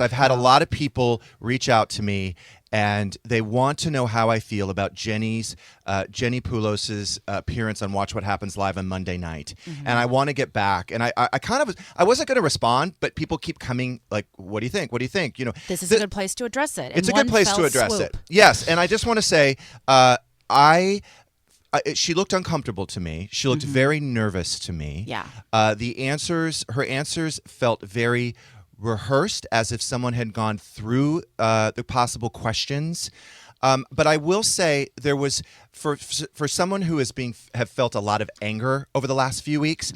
I've had a lot of people reach out to me, and they want to know how I feel about Jenni Pulos' appearance on Watch What Happens Live on Monday night. And I want to get back. And I wasn't going to respond, but people keep coming like, what do you think? What do you think? This is a good place to address it. It's a good place to address it. Yes. And I just want to say, she looked uncomfortable to me. She looked very nervous to me. Yeah. Her answers felt very rehearsed, as if someone had gone through the possible questions. But I will say there was, for someone who have felt a lot of anger over the last few weeks,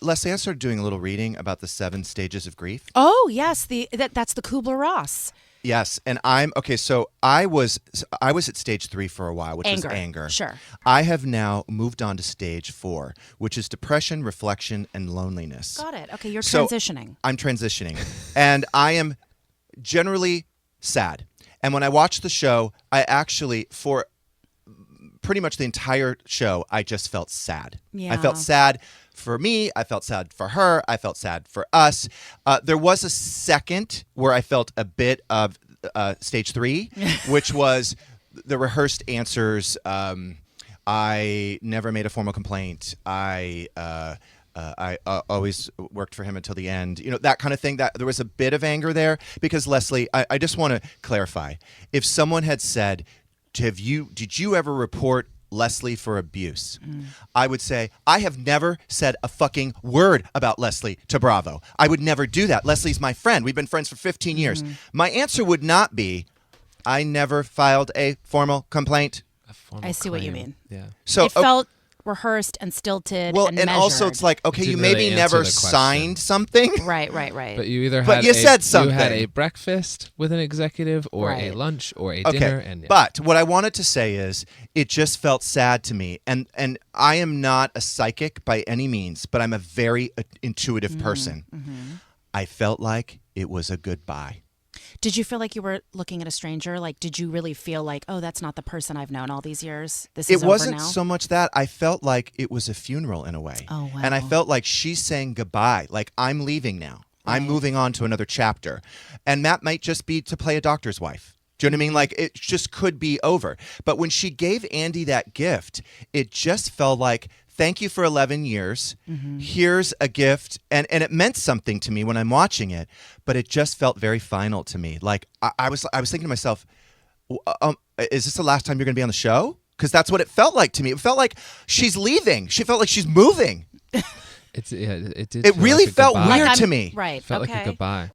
Leslie, I started doing a little reading about the 7 stages of grief. Oh, yes. That's the Kubler-Ross. Yes, and so I was at stage 3 for a while, which was anger. Sure. I have now moved on to stage 4, which is depression, reflection, and loneliness. Got it. Okay, you're transitioning. I'm transitioning. And I am generally sad. And when I watch the show, I actually, for pretty much the entire show, I just felt sad. Yeah. I felt sad for me. I felt sad for her. I felt sad for us. There was a second where I felt a bit of stage 3, which was the rehearsed answers. I never made a formal complaint. I always worked for him until the end. That kind of thing. That there was a bit of anger there because, Leslie, I just want to clarify. If someone had said, did you ever report Leslie for abuse? I would say, I have never said a fucking word about Leslie to Bravo. I would never do that. Leslie's my friend. We've been friends for 15 years. My answer would not be, I never filed a formal complaint. I see what you mean. Yeah. So it felt rehearsed and stilted and measured. Also it's like, okay, you maybe never signed something. Right. But you either said something. You had a breakfast with an executive or a lunch or a dinner. And But what I wanted to say is it just felt sad to me. And I am not a psychic by any means, but I'm a very intuitive person. I felt like it was a goodbye. Did you feel like you were looking at a stranger? Like, did you really feel like, oh, that's not the person I've known all these years? This is over now? It wasn't so much that. I felt like it was a funeral in a way. Oh, wow. And I felt like she's saying goodbye. Like, I'm leaving now. Right. I'm moving on to another chapter. And that might just be to play a doctor's wife. Do you know what I mean? Like, it just could be over. But when she gave Andy that gift, it just felt like, thank you for 11 years. Here's a gift. And it meant something to me when I'm watching it, but it just felt very final to me. Like I was thinking to myself, is this the last time you're going to be on the show? Because that's what it felt like to me. It felt like she's leaving. She felt like she's moving. it did. It really like felt goodbye. weird to me. Right. It felt like a goodbye.